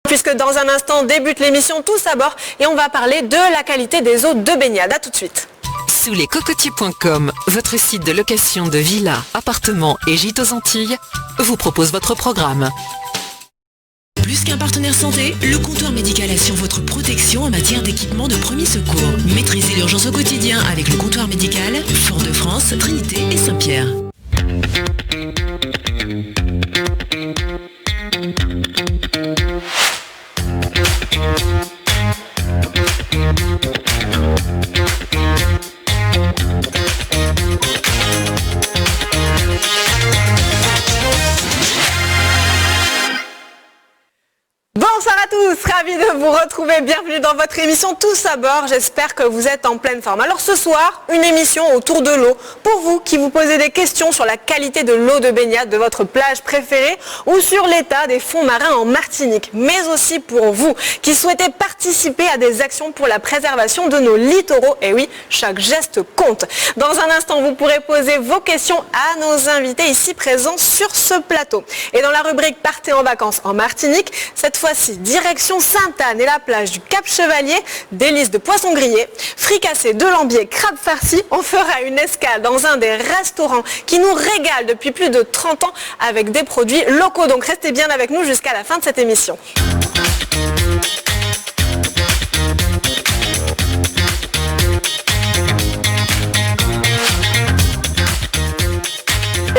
Puisque dans un instant débute l'émission Tous à bord et on va parler de la qualité des eaux de baignade. À tout de suite. Souslecocotiers.com, votre site de location de villas, appartements et gîtes aux Antilles, vous propose votre programme. Plus qu'un partenaire santé, le comptoir médical assure votre protection en matière d'équipement de premier secours. Maîtrisez l'urgence au quotidien avec le comptoir médical Fort-de-France, Trinité et Saint-Pierre. Bonsoir à tous, ravi de vous retrouver, bienvenue dans votre émission Tous à bord, j'espère que vous êtes en pleine forme. Alors ce soir, une émission autour de l'eau, pour vous qui vous posez des questions sur la qualité de l'eau de baignade de votre plage préférée ou sur l'état des fonds marins en Martinique, mais aussi pour vous qui souhaitez participer à des actions pour la préservation de nos littoraux. Et oui, chaque geste compte. Dans un instant, vous pourrez poser vos questions à nos invités ici présents sur ce plateau. Et dans la rubrique Partez en vacances en Martinique, cette fois-ci, direction Sainte-Anne et la plage du Cap-Chevalier, délices de poissons grillés, fricassés de lambier, crabes farcis. On fera une escale dans un des restaurants qui nous régale depuis plus de 30 ans avec des produits locaux. Donc restez bien avec nous jusqu'à la fin de cette émission.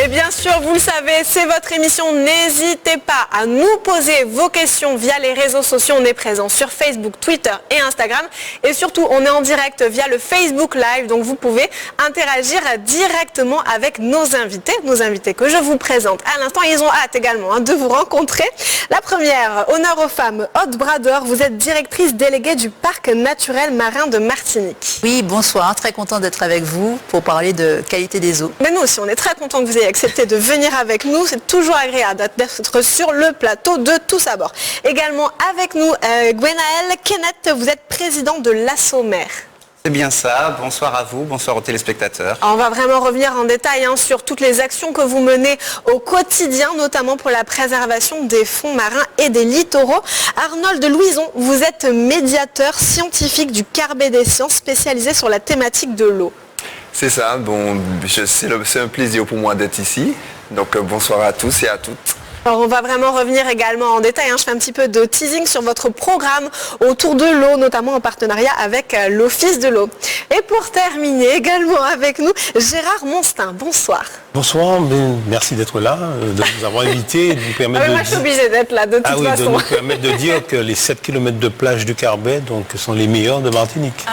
Et bien sûr, vous le savez, c'est votre émission. N'hésitez pas à nous poser vos questions via les réseaux sociaux. On est présent sur Facebook, Twitter et Instagram. Et surtout, on est en direct via le Facebook Live. Donc, vous pouvez interagir directement avec nos invités que je vous présente à l'instant. Ils ont hâte également de vous rencontrer. La première, honneur aux femmes, Aude Bradeur. Vous êtes directrice déléguée du Parc naturel marin de Martinique. Oui, bonsoir. Très contente d'être avec vous pour parler de qualité des eaux. Mais nous aussi, on est très contents que vous ayez accepté de venir avec nous. C'est toujours agréable d'être sur le plateau de Tous à bord. Également avec nous, Gwenaëlle Kenneth, vous êtes présidente de l'Assomer. C'est bien ça, bonsoir à vous, bonsoir aux téléspectateurs. On va vraiment revenir en détail sur toutes les actions que vous menez au quotidien, notamment pour la préservation des fonds marins et des littoraux. Arnold Louison, vous êtes médiateur scientifique du Carbet des sciences spécialisé sur la thématique de l'eau. C'est ça, bon, c'est un plaisir pour moi d'être ici. Donc bonsoir à tous et à toutes. Alors on va vraiment revenir également en détail. Je fais un petit peu de teasing sur votre programme autour de l'eau, notamment en partenariat avec l'Office de l'eau. Et pour terminer également avec nous, Gérard Monstin. Bonsoir. Bonsoir, merci d'être là, de nous avoir invités, de nous permettre moi, je suis obligée d'être là de toute façon. De nous permettre de dire que les 7 km de plage du Carbet sont les meilleurs de Martinique.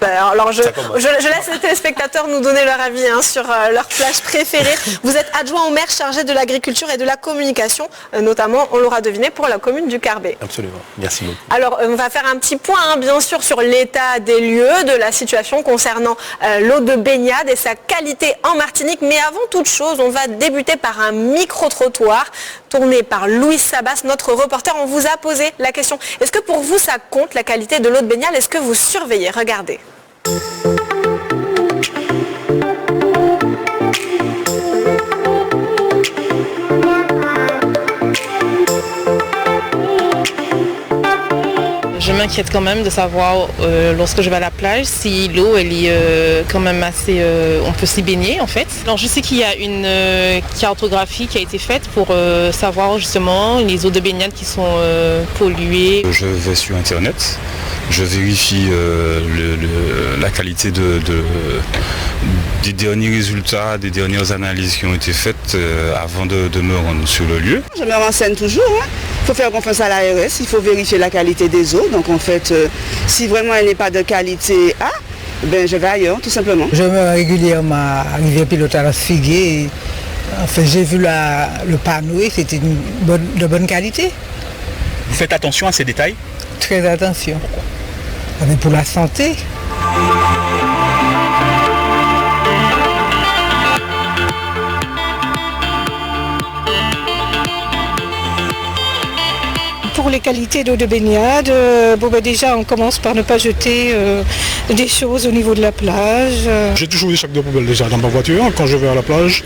Alors je laisse les téléspectateurs nous donner leur avis sur leur plage préférée. Vous êtes adjoint au maire chargé de l'agriculture et de la communication, notamment, on l'aura deviné, pour la commune du Carbet. Absolument, merci beaucoup. Alors on va faire un petit point, bien sûr, sur l'état des lieux, de la situation concernant l'eau de baignade et sa qualité en Martinique. Mais avant toute chose, on va débuter par un micro-trottoir tourné par Louis Sabas, notre reporter. On vous a posé la question, est-ce que pour vous ça compte la qualité de l'eau de baignade? Est-ce que vous surveillez? Regardez. Je m'inquiète quand même de savoir lorsque je vais à la plage si l'eau elle est quand même assez... on peut s'y baigner en fait. Alors je sais qu'il y a une cartographie qui a été faite pour savoir justement les eaux de baignade qui sont polluées. Je vais sur internet, je vérifie la qualité des derniers résultats, des dernières analyses qui ont été faites avant de me rendre sur le lieu. Je me renseigne toujours. Il faut faire confiance à l'ARS, il faut vérifier la qualité des eaux. Donc en fait, si vraiment elle n'est pas de qualité A, je vais ailleurs, tout simplement. Je me rends régulièrement à rivière Pilote-à-la Figuier. Enfin, j'ai vu le panneau et c'était de bonne qualité. Vous faites attention à ces détails? Très attention. Mais pour la santé. Pour les qualités d'eau de baignade, déjà on commence par ne pas jeter des choses au niveau de la plage. J'ai toujours des sacs de poubelle déjà dans ma voiture quand je vais à la plage.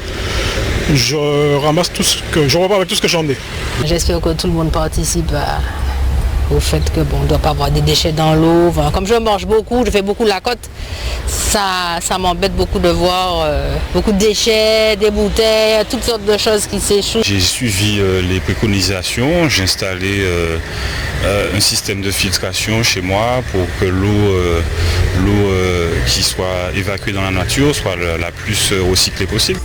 Je ramasse tout ce que je repars avec tout ce que j'en ai. J'espère que tout le monde participe au fait que on ne doit pas avoir des déchets dans l'eau. Enfin, comme je mange beaucoup, je fais beaucoup la côte, ça m'embête beaucoup de voir beaucoup de déchets, des bouteilles, toutes sortes de choses qui s'échouent. J'ai suivi les préconisations, j'ai installé un système de filtration chez moi pour que l'eau qui soit évacuée dans la nature soit la plus recyclée possible.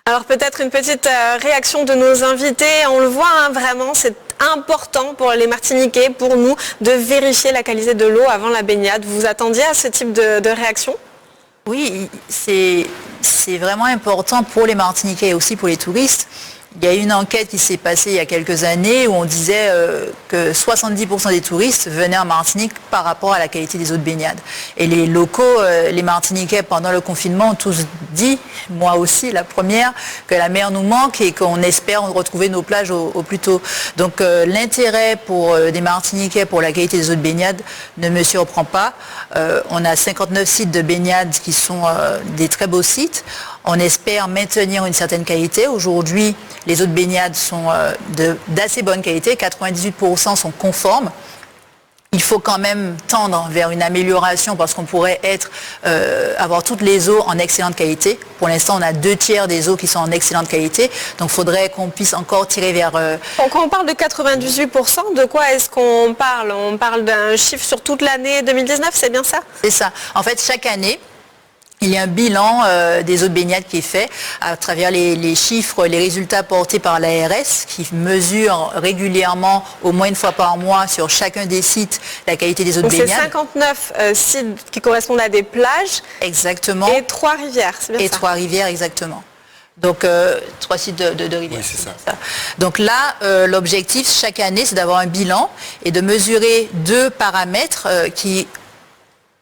Alors peut-être une petite réaction de nos invités. On le voit vraiment, c'est important pour les Martiniquais, pour nous, de vérifier la qualité de l'eau avant la baignade. Vous vous attendiez à ce type de réaction ? Oui, c'est vraiment important pour les Martiniquais et aussi pour les touristes. Il y a une enquête qui s'est passée il y a quelques années où on disait que 70% des touristes venaient en Martinique par rapport à la qualité des eaux de baignade. Et les locaux, les Martiniquais, pendant le confinement, ont tous dit, moi aussi la première, que la mer nous manque et qu'on espère retrouver nos plages au plus tôt. Donc l'intérêt pour des Martiniquais pour la qualité des eaux de baignade ne me surprend pas. On a 59 sites de baignade qui sont des très beaux sites. On espère maintenir une certaine qualité. Aujourd'hui, les eaux de baignade sont d'assez bonne qualité, 98% sont conformes. Il faut quand même tendre vers une amélioration parce qu'on pourrait avoir toutes les eaux en excellente qualité. Pour l'instant, on a 2/3 des eaux qui sont en excellente qualité. Donc, il faudrait qu'on puisse encore tirer vers... Quand on parle de 98%, de quoi est-ce qu'on parle ? On parle d'un chiffre sur toute l'année 2019, c'est bien ça ? C'est ça. En fait, chaque année, il y a un bilan des eaux de baignade qui est fait à travers les chiffres, les résultats portés par l'ARS qui mesure régulièrement, au moins une fois par mois, sur chacun des sites, la qualité des eaux de baignade. Donc c'est 59 sites qui correspondent à des plages. Exactement. Et 3 rivières, c'est bien ça ? Et 3 rivières, exactement. Donc 3 sites de rivières. Oui, c'est ça. Donc là, l'objectif chaque année, c'est d'avoir un bilan et de mesurer 2 paramètres qui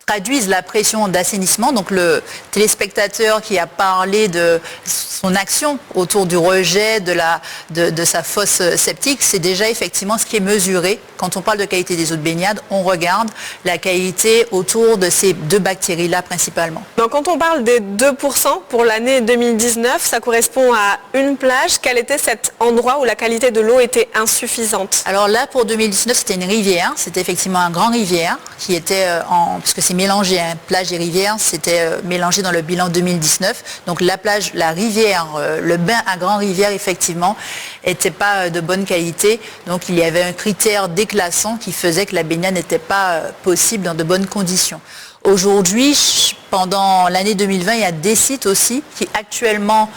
traduisent la pression d'assainissement. Donc le téléspectateur qui a parlé de son action autour du rejet de sa fosse septique, c'est déjà effectivement ce qui est mesuré. Quand on parle de qualité des eaux de baignade, on regarde la qualité autour de ces 2 bactéries-là principalement. Donc quand on parle des 2% pour l'année 2019, ça correspond à une plage. Quel était cet endroit où la qualité de l'eau était insuffisante ? Alors là, pour 2019, c'était une rivière. C'était effectivement un grand rivière qui était parce que c'est mélangé, hein, plage et rivière, c'était mélangé dans le bilan 2019. Donc la plage, la rivière, le bain à Grand Rivière, effectivement, n'était pas de bonne qualité. Donc il y avait un critère déclassant qui faisait que la baignade n'était pas possible dans de bonnes conditions. Aujourd'hui, pendant l'année 2020, il y a des sites aussi qui actuellement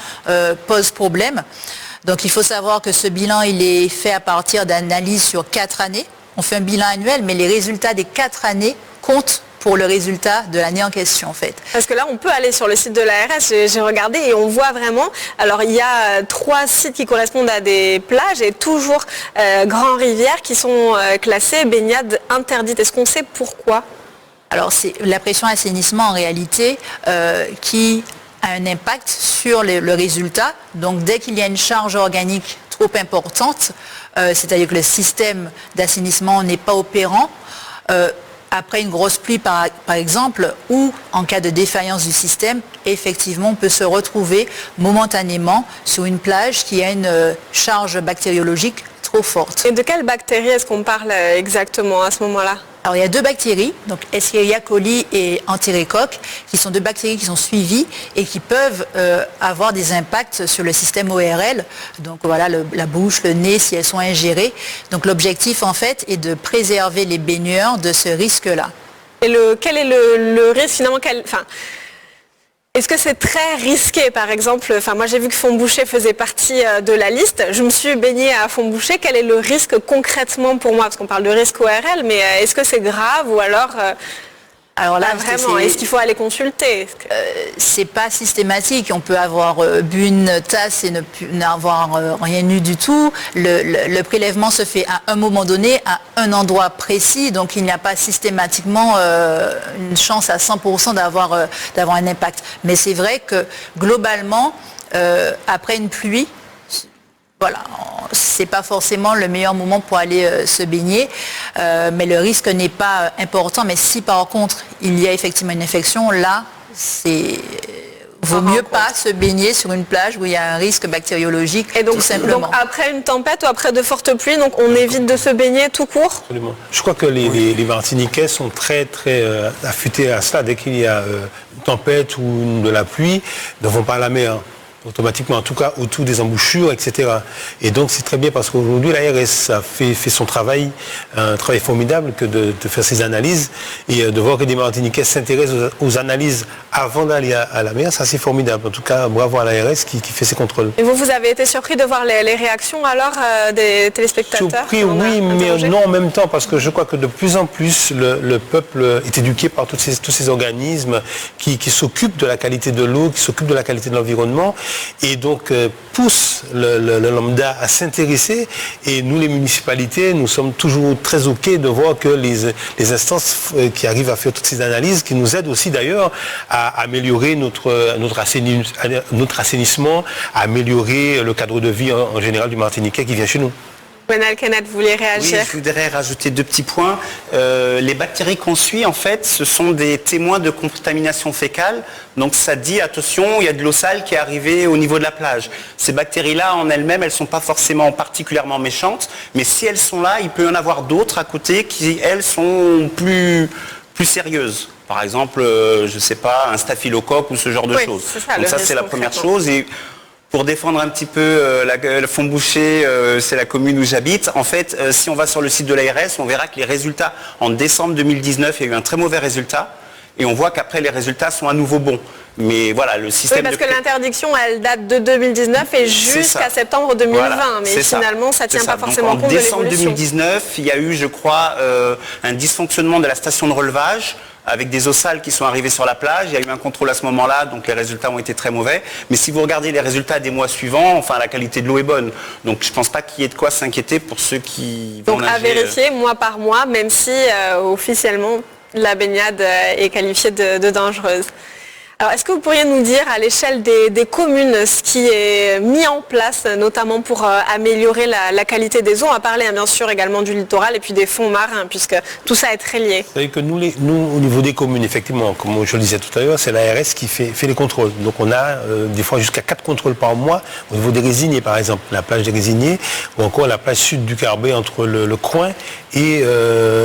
posent problème. Donc il faut savoir que ce bilan, il est fait à partir d'analyses sur 4 années. On fait un bilan annuel, mais les résultats des 4 années comptent pour le résultat de l'année en question, en fait. Parce que là, on peut aller sur le site de l'ARS, j'ai regardé et on voit vraiment, alors il y a 3 sites qui correspondent à des plages et toujours Grand Rivière qui sont classés baignade interdite. Est-ce qu'on sait pourquoi ? Alors, c'est la pression assainissement, en réalité, qui a un impact sur le résultat. Donc, dès qu'il y a une charge organique trop importante, c'est-à-dire que le système d'assainissement n'est pas opérant, après une grosse pluie par exemple, ou en cas de défaillance du système, effectivement, on peut se retrouver momentanément sur une plage qui a une charge bactériologique trop forte. Et de quelles bactéries est-ce qu'on parle exactement à ce moment-là ? Alors il y a 2 bactéries, donc Escherichia coli et Enterocoque, qui sont 2 bactéries qui sont suivies et qui peuvent avoir des impacts sur le système ORL, donc voilà la bouche, le nez si elles sont ingérées. Donc l'objectif en fait est de préserver les baigneurs de ce risque-là. Et quel est le risque finalement Est-ce que c'est très risqué, par exemple, moi j'ai vu que Fontbouché faisait partie de la liste, je me suis baignée à Fontbouché, quel est le risque concrètement pour moi ? Parce qu'on parle de risque ORL, mais est-ce que c'est grave ou alors là, vraiment, est-ce qu'il faut aller consulter ? C'est pas systématique. On peut avoir bu une tasse et n'avoir rien eu du tout. Le prélèvement se fait à un moment donné, à un endroit précis. Donc il n'y a pas systématiquement une chance à 100% d'avoir un impact. Mais c'est vrai que globalement, après une pluie, voilà, c'est pas forcément le meilleur moment pour aller se baigner, mais le risque n'est pas important. Mais si par contre il y a effectivement une infection, là, vaut mieux pas se baigner sur une plage où il y a un risque bactériologique, et donc, tout simplement. Donc après une tempête ou après de fortes pluies, donc on évite de se baigner tout court? Absolument. Je crois que les Martiniquais sont très affûtés à cela. Dès qu'il y a une tempête ou de la pluie, ils ne vont pas à la mer. Automatiquement, en tout cas autour des embouchures, etc. Et donc c'est très bien parce qu'aujourd'hui l'ARS a fait son travail, un travail formidable que de faire ces analyses et de voir que des Martiniquais s'intéressent aux analyses avant d'aller à la mer, ça c'est formidable. En tout cas, bravo à l'ARS qui fait ses contrôles. Et vous avez été surpris de voir les réactions alors des téléspectateurs? Surpris, oui, mais non en même temps, parce que je crois que de plus en plus le peuple est éduqué par tous ces organismes qui s'occupent de la qualité de l'eau, qui s'occupent de la qualité de l'environnement, et donc pousse le lambda à s'intéresser. Et nous, les municipalités, nous sommes toujours très OK de voir que les instances qui arrivent à faire toutes ces analyses, qui nous aident aussi d'ailleurs à améliorer notre assainissement, à améliorer le cadre de vie en général du Martiniquais qui vient chez nous. Gwenal Kenneth, vous voulez réagir? Oui, je voudrais rajouter 2 petits points. Les bactéries qu'on suit, en fait, ce sont des témoins de contamination fécale. Donc ça dit, attention, il y a de l'eau sale qui est arrivée au niveau de la plage. Ces bactéries-là, en elles-mêmes, elles ne sont pas forcément particulièrement méchantes. Mais si elles sont là, il peut y en avoir d'autres à côté qui, elles, sont plus sérieuses. Par exemple, je ne sais pas, un staphylocoque ou ce genre de choses. Donc ça, c'est la première chose. Et pour défendre un petit peu le Font-Boucher, c'est la commune où j'habite. En fait, si on va sur le site de l'ARS, on verra que les résultats, en décembre 2019, il y a eu un très mauvais résultat. Et on voit qu'après, les résultats sont à nouveau bons. Mais voilà, le système... Oui, parce que l'interdiction, elle date de 2019 et jusqu'à septembre 2020. Voilà, mais finalement, ça ne tient pas forcément compte de l'évolution. En décembre 2019, il y a eu, je crois, un dysfonctionnement de la station de relevage, avec des eaux sales qui sont arrivées sur la plage. Il y a eu un contrôle à ce moment-là, donc les résultats ont été très mauvais. Mais si vous regardez les résultats des mois suivants, enfin la qualité de l'eau est bonne. Donc je ne pense pas qu'il y ait de quoi s'inquiéter pour ceux qui vont nager. Donc à vérifier mois par mois, même si officiellement la baignade est qualifiée de dangereuse. Alors, est-ce que vous pourriez nous dire à l'échelle des communes ce qui est mis en place, notamment pour améliorer la qualité des eaux? On va parler bien sûr également du littoral et puis des fonds marins, puisque tout ça est très lié. Vous savez que nous, au niveau des communes, effectivement, comme je le disais tout à l'heure, c'est l'ARS qui fait les contrôles. Donc on a des fois jusqu'à 4 contrôles par mois au niveau des Résiniers, par exemple, la plage des Résiniers, ou encore la plage sud du Carbet entre le Coin et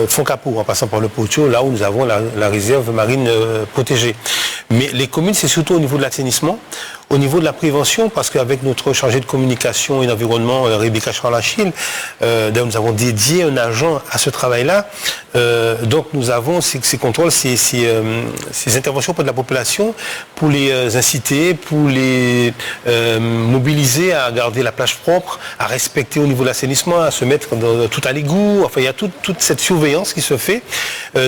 Font-Capot, en passant par le Poteau, là où nous avons la réserve marine protégée. Mais les communes, c'est surtout au niveau de l'assainissement, au niveau de la prévention, parce qu'avec notre chargée de communication et d'environnement, Rebecca Charles-Achille, nous avons dédié un agent à ce travail-là. Donc nous avons ces contrôles, ces interventions auprès de la population pour les inciter, pour les mobiliser à garder la plage propre, à respecter au niveau de l'assainissement, à se mettre tout à l'égout. Enfin, il y a toute cette surveillance qui se fait,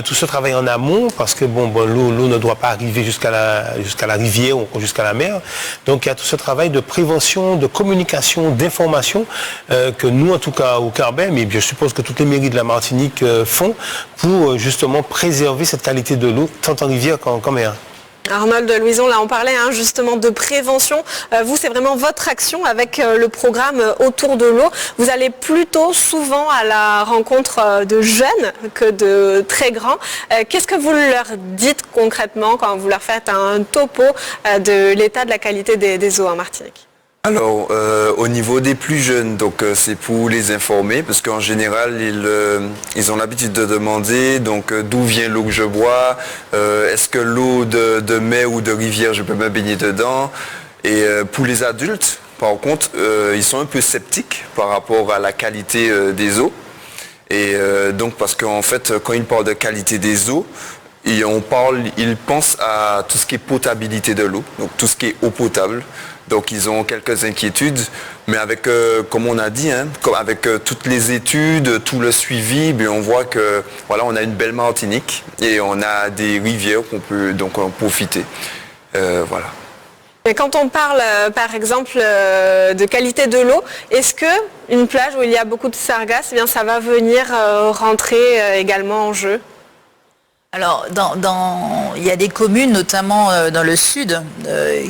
tout ce travail en amont, parce que l'eau ne doit pas arriver jusqu'à la rivière ou jusqu'à la mer. Donc il y a tout ce travail de prévention, de communication, d'information que nous, en tout cas au Carbet, mais je suppose que toutes les mairies de la Martinique font pour justement préserver cette qualité de l'eau, tant en rivière qu'en mer. Arnold Louison, là on parlait justement de prévention. Vous, c'est vraiment votre action avec le programme Autour de l'eau. Vous allez plutôt souvent à la rencontre de jeunes que de très grands. Qu'est-ce que vous leur dites concrètement quand vous leur faites un topo de l'état de la qualité des eaux en Martinique? Alors, au niveau des plus jeunes, donc c'est pour les informer, parce qu'en général, ils ont l'habitude de demander donc d'où vient l'eau que je bois, est-ce que l'eau de mer ou de rivière, je peux me baigner dedans. Et pour les adultes, par contre, ils sont un peu sceptiques par rapport à la qualité des eaux. Et donc, parce qu'en fait, quand ils parlent de qualité des eaux, ils pensent à tout ce qui est potabilité de l'eau, donc tout ce qui est eau potable. Donc ils ont quelques inquiétudes, mais avec, comme on a dit, avec toutes les études, tout le suivi, on voit que voilà, on a une belle Martinique et on a des rivières qu'on peut donc en profiter. Voilà. Mais quand on parle, par exemple, de qualité de l'eau, est-ce qu'une plage où il y a beaucoup de sargasses, eh bien, ça va venir rentrer également en jeu? Alors, il y a des communes, notamment dans le sud,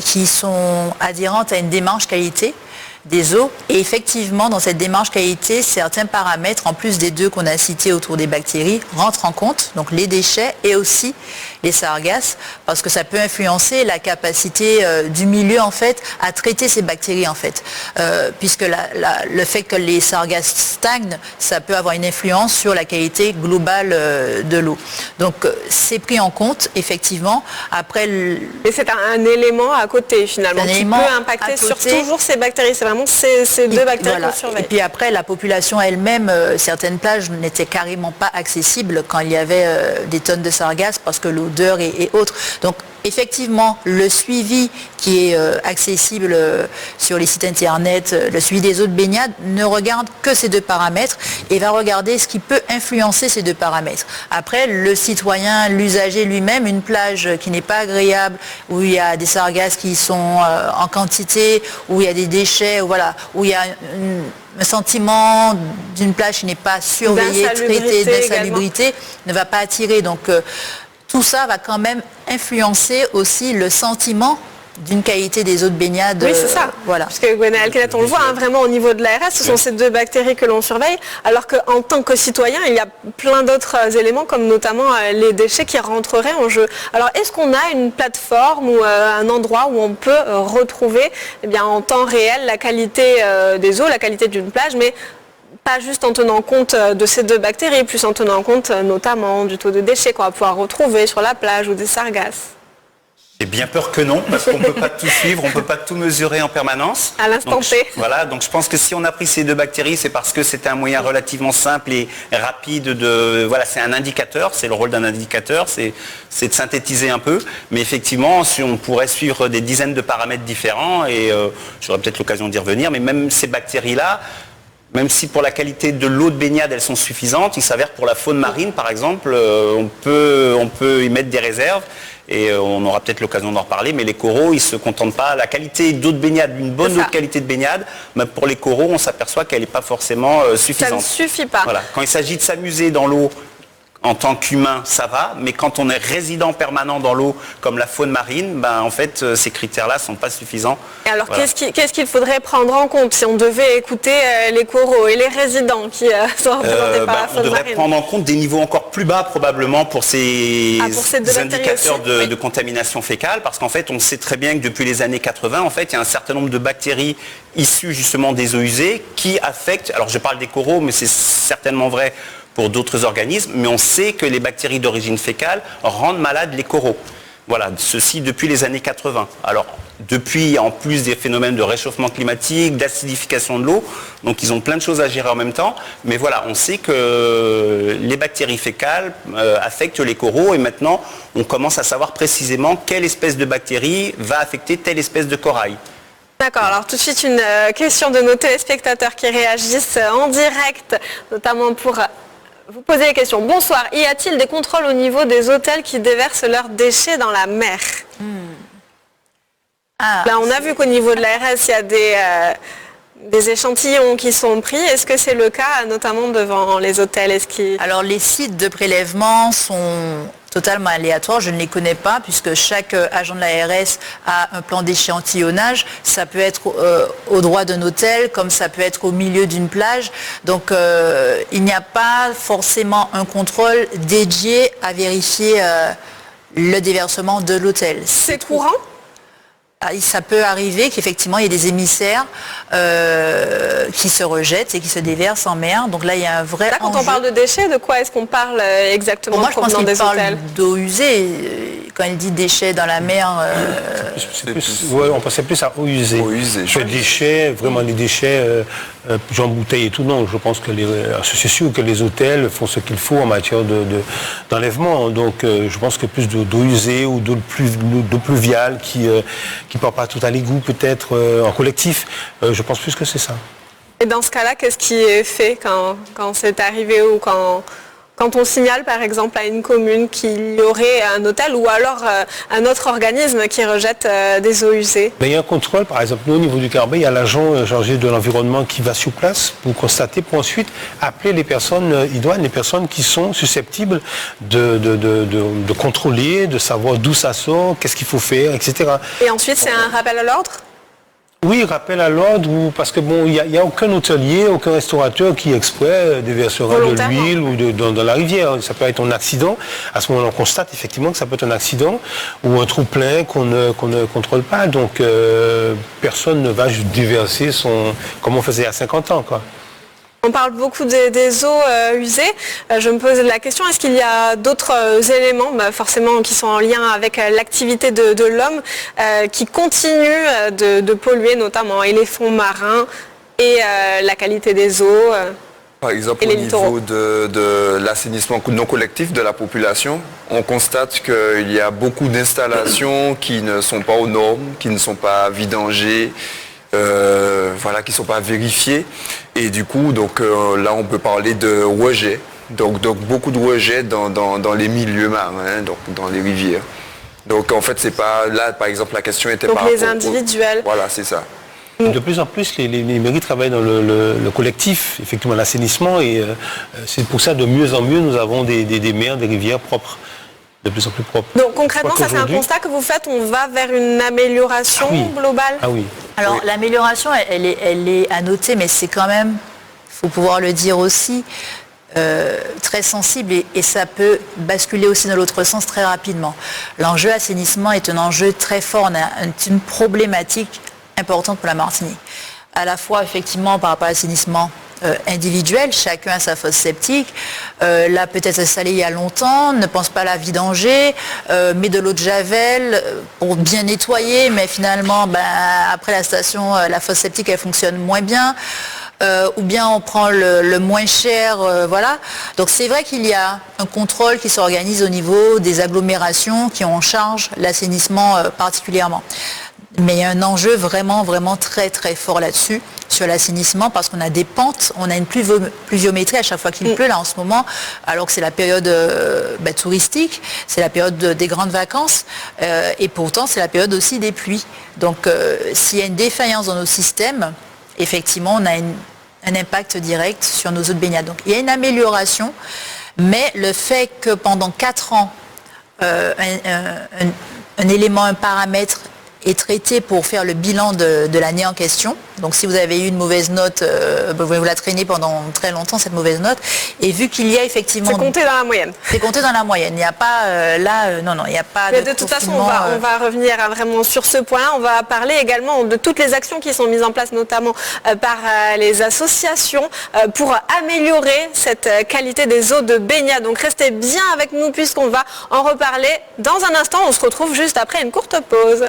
qui sont adhérentes à une démarche qualité. des eaux. Et effectivement, dans cette démarche qualité, certains paramètres, en plus des deux qu'on a cités autour des bactéries, rentrent en compte, donc les déchets et aussi les sargasses, parce que ça peut influencer la capacité du milieu en fait à traiter ces bactéries en fait, puisque le fait que les sargasses stagnent, ça peut avoir une influence sur la qualité globale de l'eau. Donc c'est pris en compte effectivement. Après, mais c'est un élément à côté finalement qui peut impacter sur toujours ces bactéries. C'est vraiment ces deux bactéries qu'on surveille. Et puis après, la population elle-même, certaines plages n'étaient carrément pas accessibles quand il y avait des tonnes de sargasses parce que l'odeur et autres. Donc effectivement, le suivi qui est accessible sur les sites internet, le suivi des eaux de baignade, ne regarde que ces deux paramètres et va regarder ce qui peut influencer ces deux paramètres. Après, le citoyen, l'usager lui-même, une plage qui n'est pas agréable, où il y a des sargasses qui sont en quantité, où il y a des déchets, où il y a un sentiment d'une plage qui n'est pas surveillée, traitée, d'insalubrité, ne va pas attirer. Donc, tout ça va quand même influencer aussi le sentiment d'une qualité des eaux de baignade. Oui, c'est ça. Voilà. Parce que Gwenaëlle Kellet, on le voit vraiment au niveau de l'ARS, ce sont ces deux bactéries que l'on surveille, alors qu'en tant que citoyen, il y a plein d'autres éléments, comme notamment les déchets qui rentreraient en jeu. Alors, est-ce qu'on a une plateforme ou un endroit où on peut retrouver en temps réel la qualité des eaux, la qualité d'une plage, mais pas juste en tenant compte de ces deux bactéries, plus en tenant compte notamment du taux de déchets qu'on va pouvoir retrouver sur la plage ou des sargasses? J'ai bien peur que non, parce qu'on ne peut pas tout suivre, on ne peut pas tout mesurer en permanence. À l'instant T. Voilà, donc je pense que si on a pris ces deux bactéries, c'est parce que c'était un moyen relativement simple et rapide de... Voilà, c'est un indicateur, c'est le rôle d'un indicateur, c'est de synthétiser un peu. Mais effectivement, si on pourrait suivre des dizaines de paramètres différents, et j'aurai peut-être l'occasion d'y revenir, mais même ces bactéries-là, même si pour la qualité de l'eau de baignade, elles sont suffisantes, il s'avère pour la faune marine, par exemple, on peut y mettre des réserves. Et on aura peut-être l'occasion d'en reparler, mais les coraux, ils ne se contentent pas. La qualité d'eau de baignade, une bonne eau de qualité de baignade, mais pour les coraux, on s'aperçoit qu'elle n'est pas forcément suffisante. Ça ne suffit pas. Voilà. Quand il s'agit de s'amuser dans l'eau, en tant qu'humain, ça va, mais quand on est résident permanent dans l'eau, comme la faune marine, en fait, ces critères-là ne sont pas suffisants. Et alors, voilà. Qu'est-ce qu'il faudrait prendre en compte si on devait écouter les coraux et les résidents qui sont représentés par la faune marine? On devrait prendre en compte des niveaux encore plus bas, probablement, pour ces indicateurs de contamination fécale, parce qu'en fait, on sait très bien que depuis les années 80, en fait, il y a un certain nombre de bactéries issues justement des eaux usées qui affectent, alors je parle des coraux, mais c'est certainement vrai pour d'autres organismes, mais on sait que les bactéries d'origine fécale rendent malades les coraux. Voilà, ceci depuis les années 80. Alors, depuis, en plus des phénomènes de réchauffement climatique, d'acidification de l'eau, donc ils ont plein de choses à gérer en même temps, mais voilà, on sait que les bactéries fécales affectent les coraux, et maintenant, on commence à savoir précisément quelle espèce de bactérie va affecter telle espèce de corail. D'accord, alors tout de suite une question de nos téléspectateurs qui réagissent en direct, notamment pour... vous posez les questions. Bonsoir, y a-t-il des contrôles au niveau des hôtels qui déversent leurs déchets dans la mer? Là, on a vu qu'au niveau de l'ARS, il y a des échantillons qui sont pris. Est-ce que c'est le cas, notamment devant les hôtels? Alors, les sites de prélèvement sont totalement aléatoires. Je ne les connais pas, puisque chaque agent de l'ARS a un plan d'échantillonnage. Ça peut être au droit d'un hôtel, comme ça peut être au milieu d'une plage. Donc, il n'y a pas forcément un contrôle dédié à vérifier le déversement de l'hôtel. C'est courant ? Ça peut arriver qu'effectivement il y ait des émissaires qui se rejettent et qui se déversent en mer. Donc là il y a un vrai enjeu. Quand on parle de déchets, de quoi est-ce qu'on parle exactement? Moi je pense qu'il parle d'eau usée. Quand il dit déchets dans la mer... on pensait plus à eau usée. Les déchets, vraiment les déchets, genre bouteilles et tout, non. Je pense que c'est sûr que les hôtels font ce qu'il faut en matière d'enlèvement. Donc je pense que plus d'eau usée ou d'eau pluviale qui ne part pas tout à l'égout peut-être en collectif. Je pense plus que c'est ça. Et dans ce cas-là, qu'est-ce qui est fait quand c'est arrivé ou quand on signale par exemple à une commune qu'il y aurait un hôtel ou alors un autre organisme qui rejette des eaux usées? Il y a un contrôle, par exemple, nous au niveau du Carbet, il y a l'agent chargé de l'environnement qui va sur place pour constater, pour ensuite appeler les personnes idoines, les personnes qui sont susceptibles de contrôler, de savoir d'où ça sort, qu'est-ce qu'il faut faire, etc. Et ensuite c'est un rappel à l'ordre? Oui, rappel à l'ordre, parce que bon, il n'y a aucun hôtelier, aucun restaurateur qui exprès déversera de l'huile ou dans la rivière. Ça peut être un accident. À ce moment-là, on constate effectivement que ça peut être un accident ou un trou plein qu'on ne contrôle pas. Donc, personne ne va déverser comme on faisait il y a 50 ans, quoi. On parle beaucoup des eaux usées. Je me pose la question, est-ce qu'il y a d'autres éléments, forcément qui sont en lien avec l'activité de l'homme, qui continuent de polluer notamment et les fonds marins et la qualité des eaux Par exemple, au niveau de l'assainissement non collectif de la population, on constate qu'il y a beaucoup d'installations qui ne sont pas aux normes, qui ne sont pas vidangées, qui ne sont pas vérifiées. Et du coup, là, on peut parler de rejets. Donc beaucoup de rejets dans les milieux marins, donc dans les rivières. Donc en fait, c'est pas là, par exemple, la question était par rapport les individuels. Voilà, c'est ça. De plus en plus, les mairies travaillent dans le collectif, effectivement, l'assainissement. Et c'est pour ça, de mieux en mieux, nous avons des mers, des rivières propres. De plus en plus propre. Donc concrètement, ça c'est un constat que vous faites, on va vers une amélioration globale? Ah oui. Alors l'amélioration, elle est à noter, mais c'est quand même, il faut pouvoir le dire aussi, très sensible et ça peut basculer aussi dans l'autre sens très rapidement. L'enjeu assainissement est un enjeu très fort, une problématique importante pour la Martinique. À la fois effectivement par rapport à l'assainissement individuel, chacun a sa fosse septique, là peut-être installée il y a longtemps, ne pense pas à la vidanger, met de l'eau de javel pour bien nettoyer, mais finalement après la station, la fosse septique elle fonctionne moins bien, ou bien on prend le moins cher, voilà. Donc c'est vrai qu'il y a un contrôle qui s'organise au niveau des agglomérations qui ont en charge l'assainissement particulièrement. Mais il y a un enjeu vraiment, vraiment très, très fort là-dessus, sur l'assainissement, parce qu'on a des pentes, on a une pluviométrie à chaque fois qu'il pleut, là, en ce moment, alors que c'est la période touristique, c'est la période des grandes vacances, et pourtant, c'est la période aussi des pluies. Donc, s'il y a une défaillance dans nos systèmes, effectivement, on a un impact direct sur nos eaux de baignade. Donc, il y a une amélioration, mais le fait que pendant 4 ans, un élément, un paramètre est traité pour faire le bilan de l'année en question. Donc si vous avez eu une mauvaise note, vous la traînez pendant très longtemps, cette mauvaise note. Et vu qu'il y a effectivement... C'est compté dans la moyenne. C'est compté dans la moyenne. Il n'y a pas il n'y a pas de... Mais de toute façon, on va revenir vraiment sur ce point. On va parler également de toutes les actions qui sont mises en place, notamment par les associations, pour améliorer cette qualité des eaux de baignade. Donc restez bien avec nous puisqu'on va en reparler dans un instant. On se retrouve juste après une courte pause.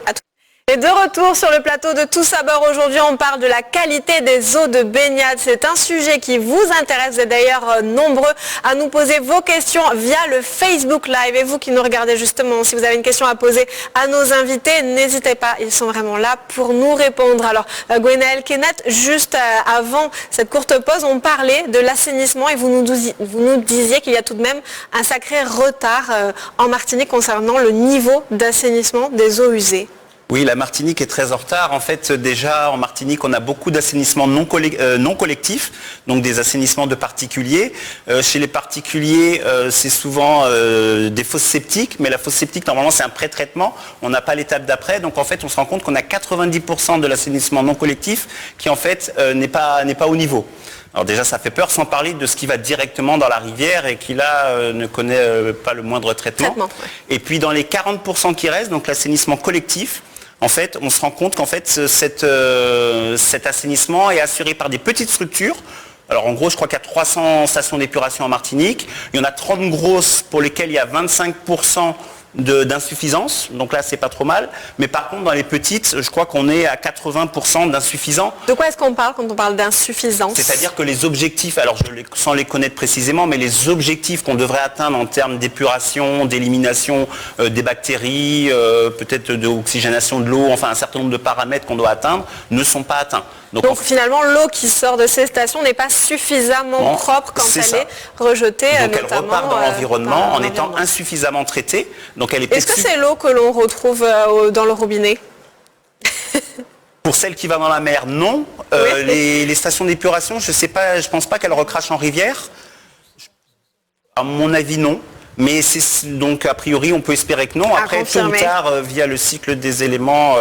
Et de retour sur le plateau de Tous à bord, aujourd'hui on parle de la qualité des eaux de baignade. C'est un sujet qui vous intéresse, vous êtes d'ailleurs nombreux à nous poser vos questions via le Facebook Live. Et vous qui nous regardez justement, si vous avez une question à poser à nos invités, n'hésitez pas, ils sont vraiment là pour nous répondre. Alors Gwenaëlle Kenneth, juste avant cette courte pause, on parlait de l'assainissement et vous nous disiez qu'il y a tout de même un sacré retard en Martinique concernant le niveau d'assainissement des eaux usées. Oui, la Martinique est très en retard. En fait, déjà, en Martinique, on a beaucoup d'assainissements non collectifs, donc des assainissements de particuliers. Chez les particuliers, c'est souvent des fosses septiques, mais la fosse septique, normalement, c'est un pré-traitement. On n'a pas l'étape d'après. Donc, en fait, on se rend compte qu'on a 90% de l'assainissement non collectif qui, en fait, n'est pas au niveau. Alors déjà, ça fait peur, sans parler de ce qui va directement dans la rivière et qui, là, ne connaît pas le moindre traitement. Et puis, dans les 40% qui restent, donc l'assainissement collectif, en fait, on se rend compte qu'en fait, cet assainissement est assuré par des petites structures. Alors en gros, je crois qu'il y a 300 stations d'épuration en Martinique. Il y en a 30 grosses pour lesquelles il y a 25% d'insuffisance. Donc là, c'est pas trop mal. Mais par contre, dans les petites, je crois qu'on est à 80% d'insuffisant. De quoi est-ce qu'on parle quand on parle d'insuffisance? C'est-à-dire que les objectifs, alors sans les connaître précisément, mais les objectifs qu'on devrait atteindre en termes d'épuration, d'élimination des bactéries, peut-être d'oxygénation de l'eau, enfin un certain nombre de paramètres qu'on doit atteindre, ne sont pas atteints. Donc finalement, l'eau qui sort de ces stations n'est pas suffisamment propre quand elle est rejetée. Donc elle repart dans l'environnement en étant insuffisamment traitée. Est-ce que c'est l'eau que l'on retrouve dans le robinet? Pour celle qui va dans la mer, non. Les stations d'épuration, je ne pense pas qu'elles recrachent en rivière. À mon avis, non. Mais donc a priori on peut espérer que non. Après tôt ou tard via le cycle des éléments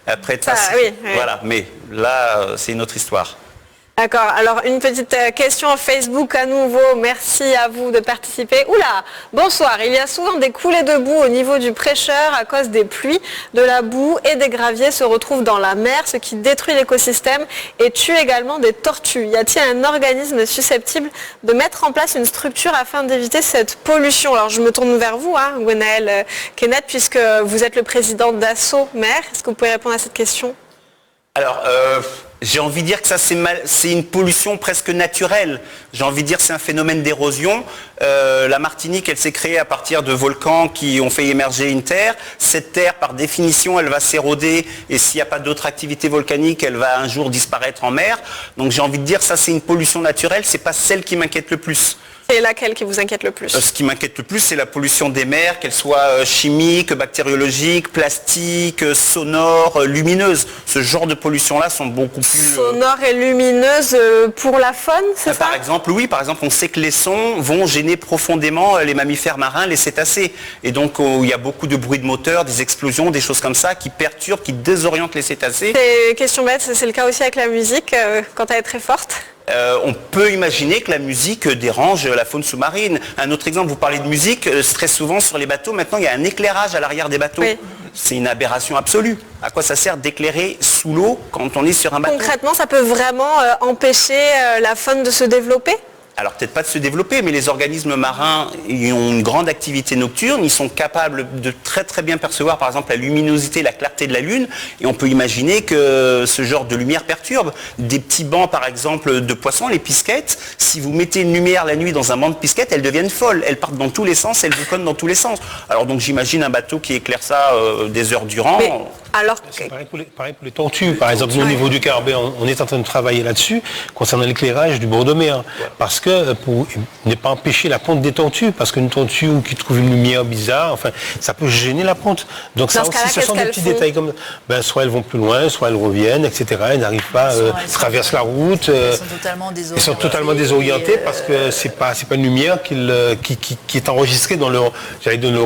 après ça, oui. Voilà. Mais là c'est une autre histoire. D'accord, alors une petite question en Facebook à nouveau, merci à vous de participer. Oula, bonsoir, il y a souvent des coulées de boue au niveau du prêcheur à cause des pluies, de la boue et des graviers se retrouvent dans la mer, ce qui détruit l'écosystème et tue également des tortues. Y a-t-il un organisme susceptible de mettre en place une structure afin d'éviter cette pollution? Alors je me tourne vers vous, Gwenaël Kenneth, puisque vous êtes le président d'Asso Mer. Est-ce que vous pouvez répondre à cette question? Alors, j'ai envie de dire que ça c'est une pollution presque naturelle. J'ai envie de dire que c'est un phénomène d'érosion. La Martinique, elle s'est créée à partir de volcans qui ont fait émerger une terre. Cette terre, par définition, elle va s'éroder et s'il n'y a pas d'autre activité volcanique, elle va un jour disparaître en mer. Donc j'ai envie de dire que ça c'est une pollution naturelle, c'est pas celle qui m'inquiète le plus. C'est laquelle qui vous inquiète le plus? Ce qui m'inquiète le plus, c'est la pollution des mers, qu'elle soit chimique, bactériologique, plastique, sonore, lumineuse. Ce genre de pollution-là sont beaucoup plus... Sonore et lumineuse pour la faune, c'est ça? Par exemple, oui. Par exemple, on sait que les sons vont gêner profondément les mammifères marins, les cétacés. Et donc, il y a beaucoup de bruit de moteur, des explosions, des choses comme ça qui perturbent, qui désorientent les cétacés. C'est question bête, c'est le cas aussi avec la musique, quand elle est très forte? On peut imaginer que la musique dérange la faune sous-marine. Un autre exemple, vous parlez de musique, très souvent sur les bateaux, maintenant il y a un éclairage à l'arrière des bateaux. Oui. C'est une aberration absolue. À quoi ça sert d'éclairer sous l'eau quand on est sur un bateau? Concrètement, ça peut vraiment empêcher la faune de se développer? Alors peut-être pas de se développer, mais les organismes marins ils ont une grande activité nocturne, ils sont capables de très très bien percevoir par exemple la luminosité, la clarté de la lune, et on peut imaginer que ce genre de lumière perturbe. Des petits bancs par exemple de poissons, les pisquettes, si vous mettez une lumière la nuit dans un banc de pisquettes, elles deviennent folles, elles partent dans tous les sens, elles vous connent dans tous les sens. Alors donc j'imagine un bateau qui éclaire ça des heures durant. Mais... Alors, pareil pour les tortues. Par exemple, au niveau du Carbet, on est en train de travailler là-dessus, concernant l'éclairage du bord de mer. Parce que, pour ne pas empêcher la ponte des tortues, parce qu'une tortue qui trouve une lumière bizarre, enfin, ça peut gêner la ponte. Donc ça aussi, ce sont des petits détails comme soit elles vont plus loin, soit elles reviennent, etc. Elles n'arrivent pas, traversent la route. Elles sont totalement désorientées parce que c'est pas une lumière qui est enregistrée dans leur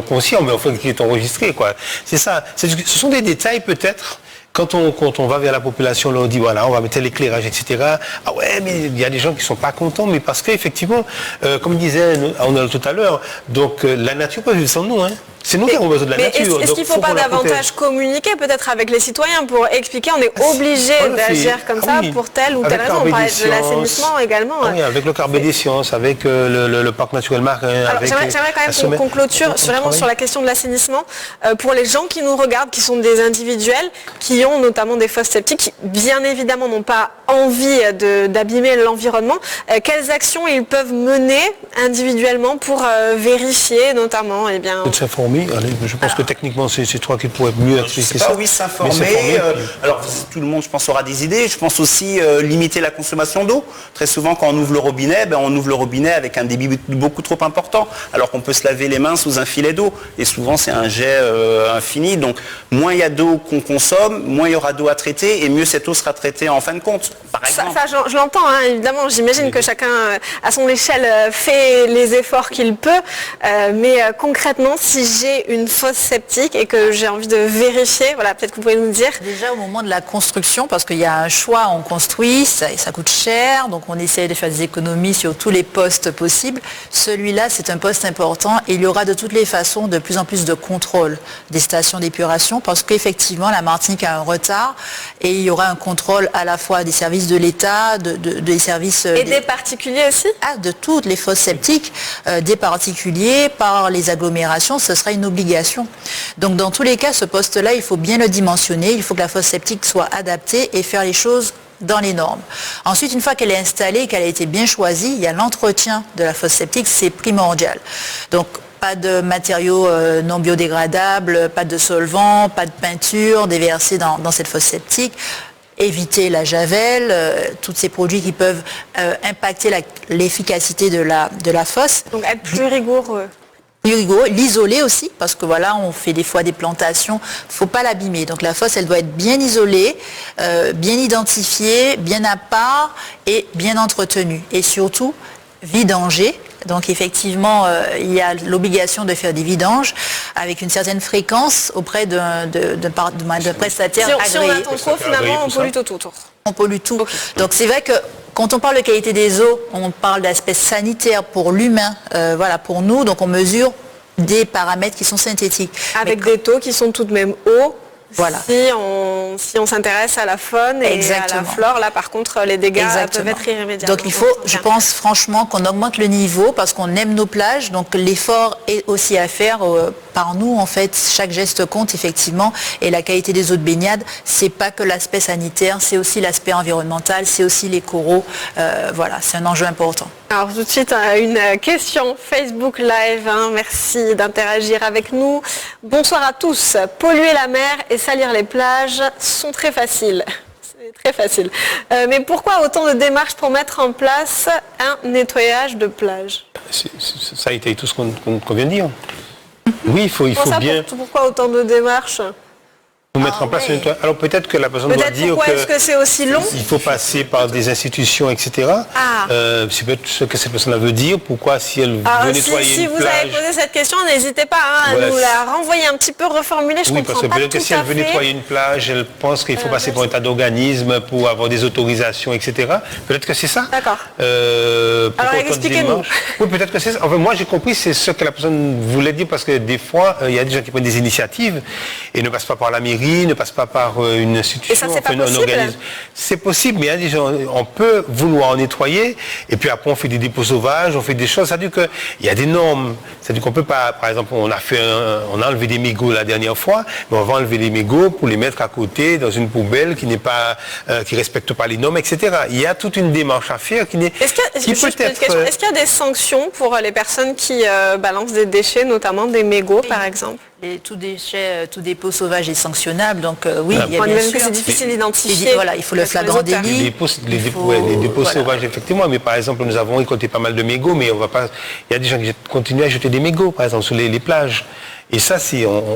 conscient, mais enfin qui est enregistrée, quoi. C'est ça. Ce sont des détails peut-être, quand on va vers la population, là, on dit voilà, on va mettre l'éclairage, etc. Ah ouais, mais il y a des gens qui ne sont pas contents, mais parce qu'effectivement, comme disait on tout à l'heure, donc la nature peut vivre sans nous, hein. C'est nous qui avons besoin de la nature. Est-ce qu'il ne faut pas davantage communiquer peut-être avec les citoyens pour expliquer, on est obligé d'agir comme ça pour telle ou telle raison? On parlait de l'assainissement également. Oui, avec le Carbet des Sciences, avec le parc naturel marin. J'aimerais quand même qu'on clôture vraiment sur la question de l'assainissement. Pour les gens qui nous regardent, qui sont des individuels, qui ont notamment des fosses septiques, qui bien évidemment n'ont pas envie d'abîmer l'environnement, quelles actions ils peuvent mener individuellement pour vérifier notamment Je pense que techniquement, c'est toi qui pourrais mieux expliquer ça. Oui, s'informer. Alors, tout le monde, je pense, aura des idées. Je pense aussi limiter la consommation d'eau. Très souvent, quand on ouvre le robinet, on ouvre le robinet avec un débit beaucoup trop important, alors qu'on peut se laver les mains sous un filet d'eau. Et souvent, c'est un jet infini. Donc, moins il y a d'eau qu'on consomme, moins il y aura d'eau à traiter, et mieux cette eau sera traitée en fin de compte. Par exemple. Ça je l'entends, évidemment. J'imagine que chacun, à son échelle, fait les efforts qu'il peut. Mais concrètement, si j'ai une fosse septique et que j'ai envie de vérifier, voilà, peut-être que vous pouvez nous dire. Déjà au moment de la construction, parce qu'il y a un choix, on construit, ça coûte cher, donc on essaie de faire des économies sur tous les postes possibles. Celui-là, c'est un poste important et il y aura de toutes les façons de plus en plus de contrôle des stations d'épuration parce qu'effectivement, la Martinique a un retard et il y aura un contrôle à la fois des services de l'État, des services... Et des particuliers aussi? De toutes les fosses septiques, des particuliers, par les agglomérations, ce sera une obligation. Donc dans tous les cas, ce poste-là, il faut bien le dimensionner, il faut que la fosse septique soit adaptée et faire les choses dans les normes. Ensuite, une fois qu'elle est installée, qu'elle a été bien choisie, il y a l'entretien de la fosse septique, c'est primordial. Donc pas de matériaux non biodégradables, pas de solvants, pas de peinture déversée dans cette fosse septique. Éviter la javel, tous ces produits qui peuvent impacter l'efficacité de la fosse. Donc être plus rigoureux. L'isoler aussi, parce que voilà, on fait des fois des plantations, il ne faut pas l'abîmer. Donc la fosse, elle doit être bien isolée, bien identifiée, bien à part et bien entretenue. Et surtout, vidanger Donc effectivement, il y a l'obligation de faire des vidanges avec une certaine fréquence auprès de prestataires agréés. Si on attend trop, finalement, on pollue tout autour. On pollue tout. Okay. Donc c'est vrai que quand on parle de qualité des eaux, on parle d'aspect sanitaire pour l'humain, pour nous, donc on mesure des paramètres qui sont synthétiques. Avec des taux qui sont tout de même hauts. Voilà. Si on s'intéresse à la faune et à la flore, là par contre les dégâts peuvent être irrémédiables. Donc il faut, je pense franchement qu'on augmente le niveau parce qu'on aime nos plages, donc l'effort est aussi à faire par nous en fait, chaque geste compte effectivement et la qualité des eaux de baignade, c'est pas que l'aspect sanitaire, c'est aussi l'aspect environnemental, c'est aussi les coraux, c'est un enjeu important. Alors tout de suite, une question Facebook Live, merci d'interagir avec nous. Bonsoir à tous. Polluer la mer et salir les plages sont très faciles. C'est très facile. Mais pourquoi autant de démarches pour mettre en place un nettoyage de plage? Ça a été tout ce qu'on vient de dire. Oui, il faut bien... Pourquoi autant de démarches? Mettre en place un nettoyage. Alors peut-être que la personne doit dire pourquoi est-ce que c'est aussi long? Il faut passer par des institutions, etc. C'est peut-être ce que cette personne veut dire. Pourquoi si elle veut nettoyer si une vous plage... avez posé cette question, n'hésitez pas à nous la renvoyer un petit peu, reformuler. Je comprends pas. Parce que peut-être que si elle veut nettoyer une plage, elle pense qu'il faut passer par un tas d'organismes pour avoir des autorisations, etc. Peut-être que c'est ça. D'accord. Alors expliquez-nous. Oui, peut-être que c'est ça. Enfin, moi j'ai compris, c'est ce que la personne voulait dire parce que des fois, il y a des gens qui prennent des initiatives et ne passent pas par la mairie, ne passe pas par une institution, un organisme. C'est possible, mais il y a des gens, on peut vouloir en nettoyer, et puis après on fait des dépôts sauvages, on fait des choses, c'est-à-dire qu'il y a des normes, c'est-à-dire qu'on peut pas, par exemple, on a enlevé des mégots la dernière fois, mais on va enlever les mégots pour les mettre à côté dans une poubelle qui n'est pas, qui respecte pas les normes, etc. Il y a toute une démarche à faire qui n'est... Est-ce qu'il y a des sanctions pour les personnes qui balancent des déchets, notamment des mégots, par exemple? Tout déchet, tout dépôt sauvage est sanctionnable, donc oui, il y a bien sûr. C'est difficile d'identifier. Voilà, il faut le flagrant délit. Les dépôts sauvages, effectivement, mais par exemple, nous avons récolté pas mal de mégots, mais on va pas. Il y a des gens qui continuent à jeter des mégots, par exemple, sur les plages. Et ça,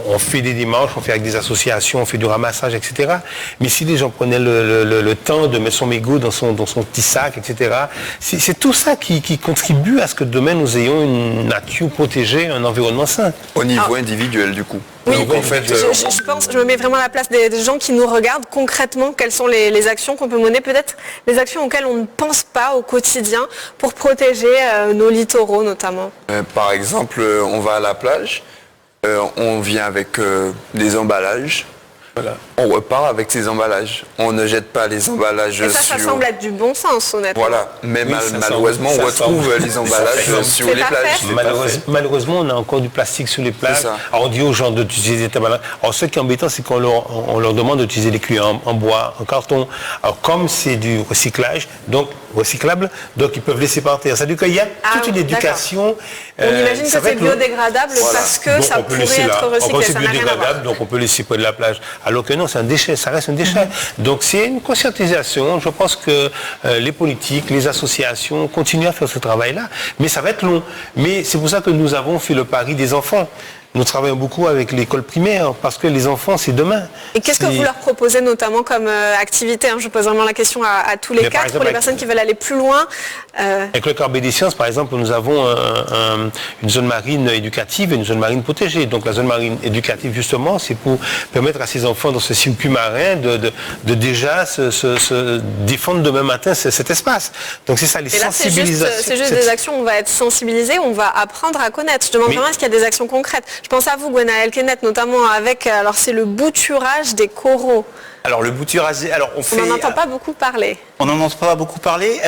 on fait des démarches, on fait avec des associations, on fait du ramassage, etc. Mais si les gens prenaient le temps de mettre son mégot dans son petit sac, etc., c'est tout ça qui contribue à ce que demain nous ayons une nature protégée, un environnement sain. Au niveau individuel, du coup. Oui, donc, en fait, je me mets vraiment à la place des gens qui nous regardent concrètement, quelles sont les actions qu'on peut mener, peut-être les actions auxquelles on ne pense pas au quotidien pour protéger nos littoraux notamment. Par exemple, on va à la plage. On vient avec des emballages. Voilà. On repart avec ces emballages. On ne jette pas les emballages ça semble être du bon sens, honnêtement. Voilà. Mais malheureusement, on retrouve les emballages sur les plages. Malheureusement, on a encore du plastique sur les plages. Alors, on dit aux gens d'utiliser des emballages. Alors, ce qui est embêtant, c'est qu'on leur demande d'utiliser les cuillères en bois, en carton. Alors, comme c'est du recyclage, donc recyclable, donc ils peuvent laisser par terre. C'est-à-dire qu'il y a toute une éducation. On imagine que c'est biodégradable parce que ça pourrait être recyclé. C'est biodégradable, donc on peut laisser près de la plage. Alors que non, c'est un déchet, ça reste un déchet. Donc c'est une conscientisation. Je pense que les politiques, les associations continuent à faire ce travail-là. Mais ça va être long. Mais c'est pour ça que nous avons fait le pari des enfants. Nous travaillons beaucoup avec l'école primaire parce que les enfants, c'est demain. Et qu'est-ce que vous leur proposez notamment comme activité? Je pose vraiment la question à tous les quatre, pour les personnes qui veulent aller plus loin. Avec le Corbeil des Sciences, par exemple, nous avons une zone marine éducative et une zone marine protégée. Donc la zone marine éducative, justement, c'est pour permettre à ces enfants dans ce circuit marin de déjà se défendre demain matin cet espace. Donc c'est ça, les sensibilisations. C'est juste des actions, on va être sensibilisés, on va apprendre à connaître. Je demande vraiment est-ce qu'il y a des actions concrètes? Je pense à vous, Gwenaël Kenneth, notamment avec, alors c'est le bouturage des coraux. Alors le bouturage, on n'en entend pas beaucoup parler. On n'en entend pas beaucoup parler.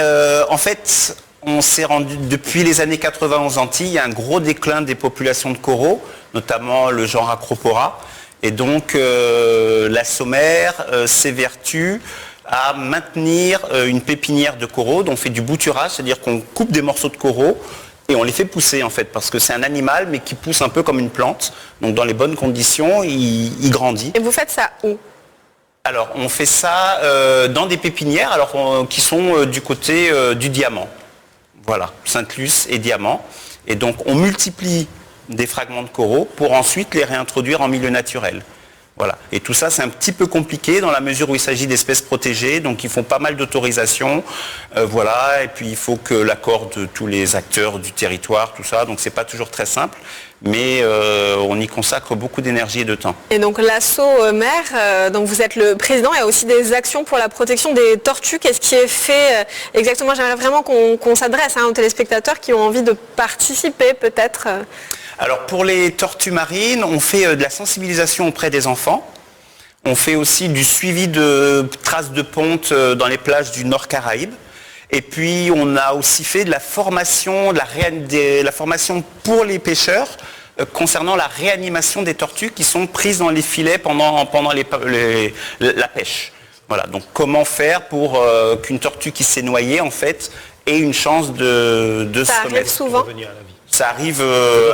En fait, on s'est rendu, depuis les années 80 aux Antilles, il y a un gros déclin des populations de coraux, notamment le genre Acropora. Et donc la SOMER s'évertue à maintenir une pépinière de coraux, dont on fait du bouturage, c'est-à-dire qu'on coupe des morceaux de coraux, et on les fait pousser en fait, parce que c'est un animal mais qui pousse un peu comme une plante. Donc dans les bonnes conditions, il grandit. Et vous faites ça où? Alors on fait ça dans des pépinières qui sont du côté du Diamant. Voilà, Sainte-Luce et Diamant. Et donc on multiplie des fragments de coraux pour ensuite les réintroduire en milieu naturel. Voilà. Et tout ça, c'est un petit peu compliqué dans la mesure où il s'agit d'espèces protégées, donc ils font pas mal d'autorisations. Voilà. Et puis il faut que l'accord de tous les acteurs du territoire, tout ça. Donc c'est pas toujours très simple, mais on y consacre beaucoup d'énergie et de temps. Et donc l'Asso Mer, donc vous êtes le président, il y a aussi des actions pour la protection des tortues. Qu'est-ce qui est fait exactement? J'aimerais vraiment qu'on s'adresse aux téléspectateurs qui ont envie de participer peut-être. Alors pour les tortues marines, on fait de la sensibilisation auprès des enfants. On fait aussi du suivi de traces de ponte dans les plages du Nord Caraïbe. Et puis on a aussi fait de la formation, la formation pour les pêcheurs concernant la réanimation des tortues qui sont prises dans les filets pendant la pêche. Voilà, donc comment faire pour qu'une tortue qui s'est noyée en fait ait une chance de se remettre. Ça arrive souvent. Ça arrive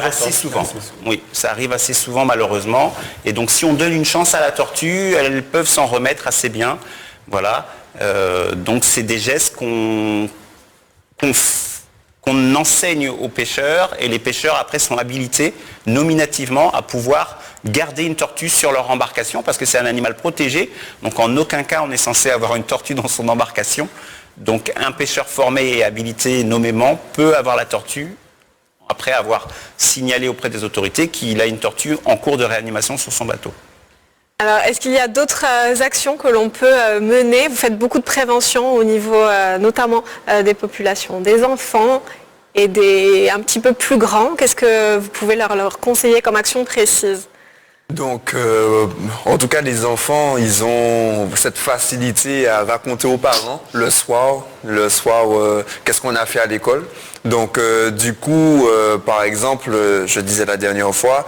assez souvent. Oui, ça arrive assez souvent malheureusement. Et donc si on donne une chance à la tortue, elles peuvent s'en remettre assez bien. Voilà. Donc c'est des gestes qu'on enseigne aux pêcheurs et les pêcheurs après sont habilités nominativement à pouvoir garder une tortue sur leur embarcation parce que c'est un animal protégé. Donc en aucun cas on est censé avoir une tortue dans son embarcation. Donc un pêcheur formé et habilité nommément peut avoir la tortue après avoir signalé auprès des autorités qu'il a une tortue en cours de réanimation sur son bateau. Alors, est-ce qu'il y a d'autres actions que l'on peut mener? Vous faites beaucoup de prévention au niveau notamment des populations, des enfants et des un petit peu plus grands. Qu'est-ce que vous pouvez leur conseiller comme action précise? Donc, en tout cas, les enfants, ils ont cette facilité à raconter aux parents le soir, qu'est-ce qu'on a fait à l'école. Donc, du coup, par exemple, je disais la dernière fois,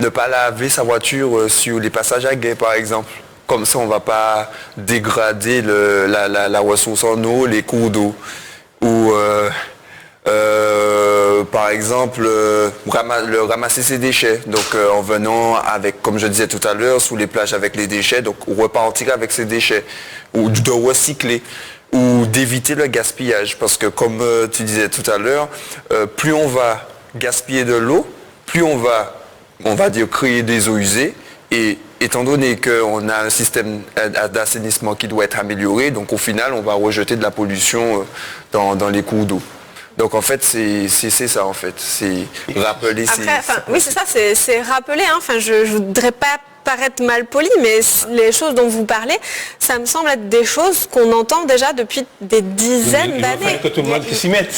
ne pas laver sa voiture sur les passages à gué, par exemple. Comme ça, on ne va pas dégrader la ressource en eau, les cours d'eau. Ou... par exemple, ramasser ses déchets. Donc en venant avec, comme je disais tout à l'heure, sous les plages avec les déchets, donc repartir avec ses déchets. Ou de recycler. Ou d'éviter le gaspillage. Parce que comme tu disais tout à l'heure, plus on va gaspiller de l'eau, plus on va dire créer des eaux usées. Et étant donné qu'on a un système d'assainissement qui doit être amélioré, donc au final, on va rejeter de la pollution dans les cours d'eau. Donc en fait, c'est ça en fait, c'est rappeler. Oui, c'est ça, c'est rappeler. Je ne voudrais pas paraître mal poli, mais les choses dont vous parlez, ça me semble être des choses qu'on entend déjà depuis des dizaines d'années. Que tout le monde s'y mette.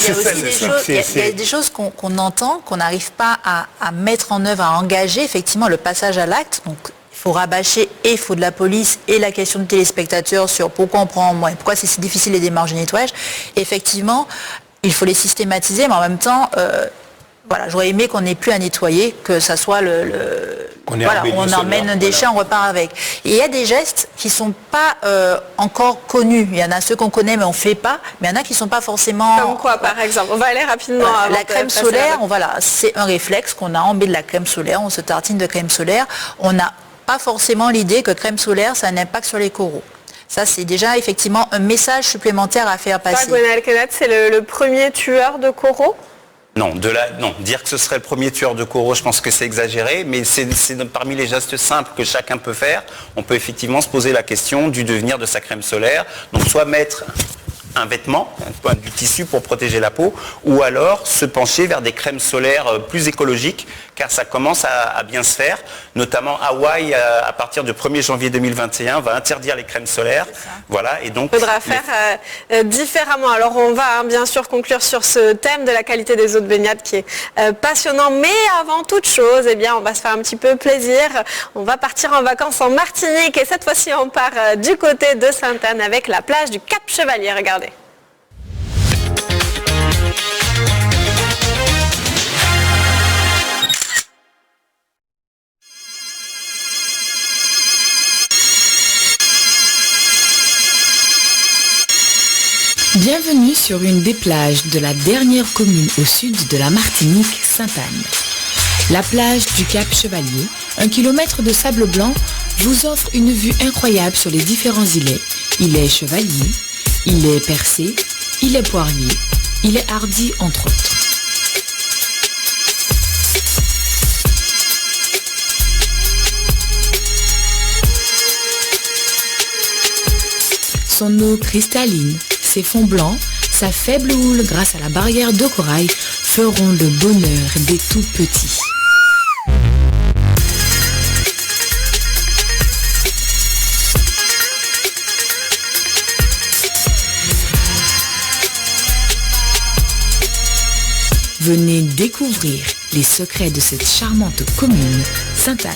Il y a des choses qu'on entend, qu'on n'arrive pas à mettre en œuvre, à engager effectivement le passage à l'acte. Donc, il faut rabâcher et il faut de la police et la question de téléspectateurs sur pourquoi on prend moins, pourquoi c'est si difficile les démarches de nettoyage. Et effectivement, il faut les systématiser, mais en même temps, voilà, j'aurais aimé qu'on n'ait plus à nettoyer, que ça soit on emmène un déchet, on repart avec. Et il y a des gestes qui ne sont pas encore connus. Il y en a ceux qu'on connaît mais on ne fait pas, mais il y en a qui ne sont pas forcément... Comme quoi, par exemple? On va aller rapidement. La crème solaire, c'est un réflexe qu'on a, on met de la crème solaire, on se tartine de crème solaire. On n'a pas forcément l'idée que crème solaire, ça a un impact sur les coraux. Ça, c'est déjà effectivement un message supplémentaire à faire passer. Gwenaël Kenneth, c'est le premier tueur de coraux? Non, dire que ce serait le premier tueur de coraux, je pense que c'est exagéré, mais c'est parmi les gestes simples que chacun peut faire. On peut effectivement se poser la question du devenir de sa crème solaire. Donc soit mettre un vêtement, du tissu pour protéger la peau, ou alors se pencher vers des crèmes solaires plus écologiques, car ça commence à bien se faire. Notamment Hawaï, à partir du 1er janvier 2021, va interdire les crèmes solaires. Voilà, et donc... Il faudra faire différemment. Alors on va bien sûr conclure sur ce thème de la qualité des eaux de baignade qui est passionnant, mais avant toute chose, on va se faire un petit peu plaisir. On va partir en vacances en Martinique et cette fois-ci on part du côté de Sainte-Anne avec la plage du Cap Chevalier. Regardez. Bienvenue sur une des plages de la dernière commune au sud de la Martinique, Sainte-Anne. La plage du Cap Chevalier, 1 kilomètre de sable blanc, vous offre une vue incroyable sur les différents îlets. Îlet Chevalier, îlet Percé, îlet Poirier, îlet Hardy, entre autres. son eau cristalline, ses fonds blancs, sa faible houle grâce à la barrière de corail feront le bonheur des tout petits. Venez découvrir les secrets de cette charmante commune, Sainte-Anne.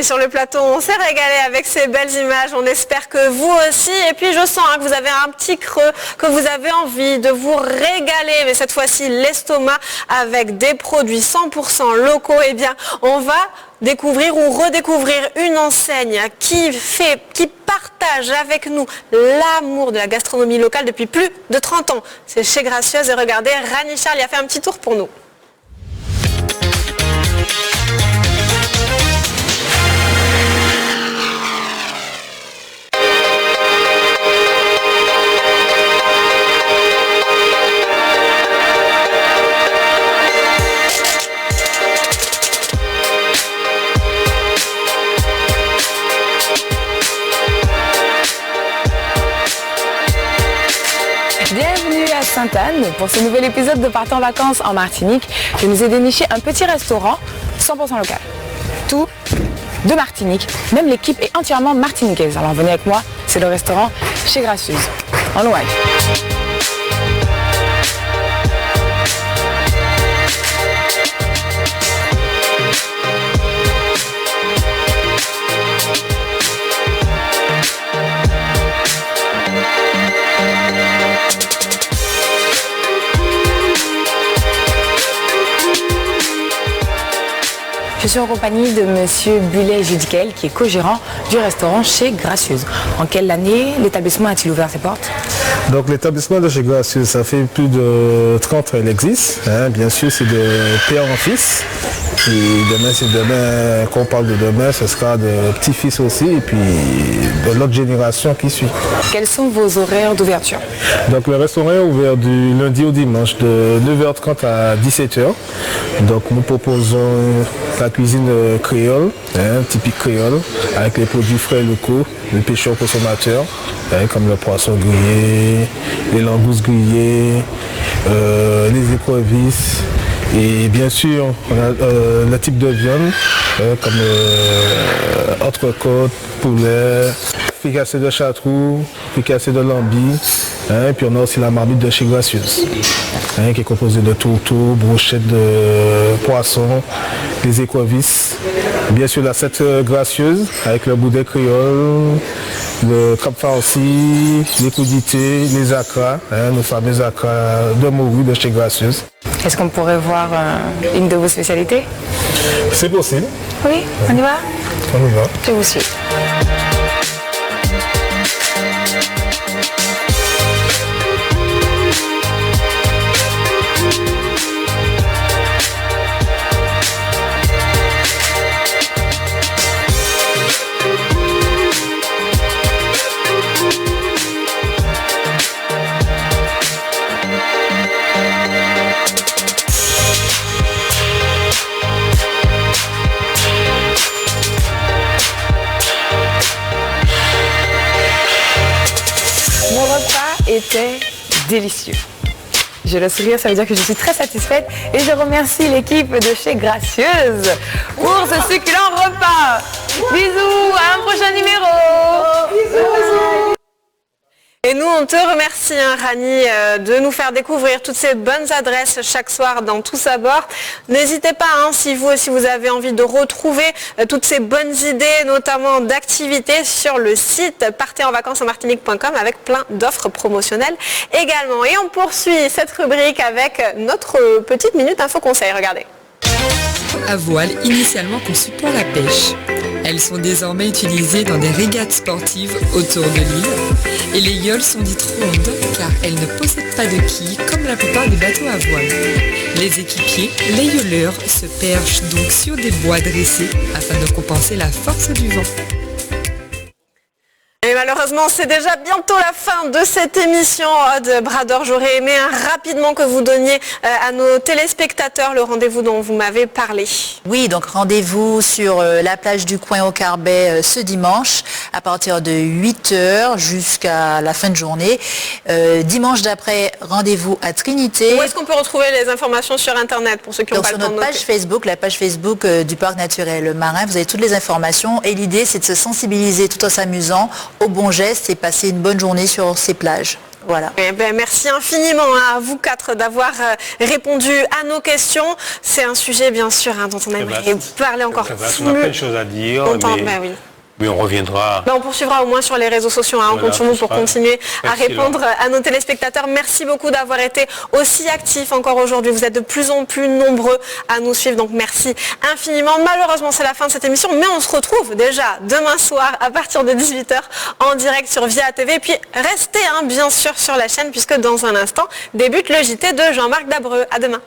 Sur le plateau, on s'est régalé avec ces belles images, on espère que vous aussi. Et puis je sens que vous avez un petit creux, que vous avez envie de vous régaler, mais cette fois-ci l'estomac avec des produits 100% locaux. Eh bien, on va découvrir ou redécouvrir une enseigne qui partage avec nous l'amour de la gastronomie locale depuis plus de 30 ans. C'est chez Gracieuse et regardez, Rani Charles a fait un petit tour pour nous. Bienvenue à Sainte-Anne pour ce nouvel épisode de Partons en vacances en Martinique. Je nous ai déniché un petit restaurant 100% local. Tout de Martinique. Même l'équipe est entièrement martiniquaise. Alors venez avec moi, c'est le restaurant chez Gracieuse, en Louaille. Je suis en compagnie de Monsieur Bullet-Judiquel, qui est co-gérant du restaurant chez Gracieuse. En quelle année l'établissement a-t-il ouvert ses portes? Donc l'établissement de chez Gracieuse, ça fait plus de 30 ans qu'il existe. Bien sûr, c'est de père en fils. Et demain, c'est demain, quand on parle de demain, ce sera de petit-fils aussi, et puis de l'autre génération qui suit. Quels sont vos horaires d'ouverture? Donc le restaurant est ouvert du lundi au dimanche de 9h30 à 17h. Donc nous proposons la cuisine créole, typique créole, avec les produits frais locaux, les pêcheurs consommateurs, comme le poisson grillé, les langoustes grillées, les écrevisses. Et bien sûr, on a le type de viande, comme entrecôte, poulet, fricassé de chartreux, fricassé de lambi. Et puis on a aussi la marmite de chez Gracieuse, qui est composée de tourteaux, brochettes de poisson, les écrevisses. Bien sûr l'assiette Gracieuse avec le boudin créole, le crabe farci, les crudités, les acras, nos fameux acras de morue de chez Gracieuse. Est-ce qu'on pourrait voir une de vos spécialités? C'est possible. Oui, on y va? On y va. Je vous suis. Était délicieux. Je le sourire, ça veut dire que je suis très satisfaite et je remercie l'équipe de chez Gracieuse pour ce succulent repas. Bisous, à un prochain numéro. Bisous. Et nous, on te remercie, Rani, de nous faire découvrir toutes ces bonnes adresses chaque soir dans Tous à bord. N'hésitez pas, si vous aussi vous avez envie de retrouver toutes ces bonnes idées, notamment d'activités, sur le site partezenvacancesenmartinique.com avec plein d'offres promotionnelles également. Et on poursuit cette rubrique avec notre petite minute info conseil. Regardez. À voile, initialement conçu pour la pêche. Elles sont désormais utilisées dans des régates sportives autour de l'île. Et les yoles sont dites rondes car elles ne possèdent pas de quilles comme la plupart des bateaux à voile. Les équipiers, les yoleurs, se perchent donc sur des bois dressés afin de compenser la force du vent. Et malheureusement, c'est déjà bientôt la fin de cette émission Aude Brador. J'aurais aimé rapidement que vous donniez à nos téléspectateurs le rendez-vous dont vous m'avez parlé. Oui, donc rendez-vous sur la plage du Coin au Carbet ce dimanche à partir de 8h jusqu'à la fin de journée. Dimanche d'après, rendez-vous à Trinité. Où est-ce qu'on peut retrouver les informations sur Internet pour ceux qui ont pas le temps de noter ? Sur notre page Facebook, la page Facebook du Parc Naturel Marin, vous avez toutes les informations et l'idée c'est de se sensibiliser tout en s'amusant au bon geste et passer une bonne journée sur ces plages. Voilà. Eh ben, merci infiniment à vous quatre d'avoir répondu à nos questions. C'est un sujet bien sûr dont on aimerait parler encore plus. On a plein de choses à dire, mais on reviendra. On poursuivra au moins sur les réseaux sociaux. On compte sur nous pour continuer à répondre à nos téléspectateurs. Merci beaucoup d'avoir été aussi actifs encore aujourd'hui. Vous êtes de plus en plus nombreux à nous suivre. Donc merci infiniment. Malheureusement, c'est la fin de cette émission. Mais on se retrouve déjà demain soir à partir de 18h en direct sur VIA TV. Et puis restez bien sûr sur la chaîne puisque dans un instant débute le JT de Jean-Marc Dabreu. À demain.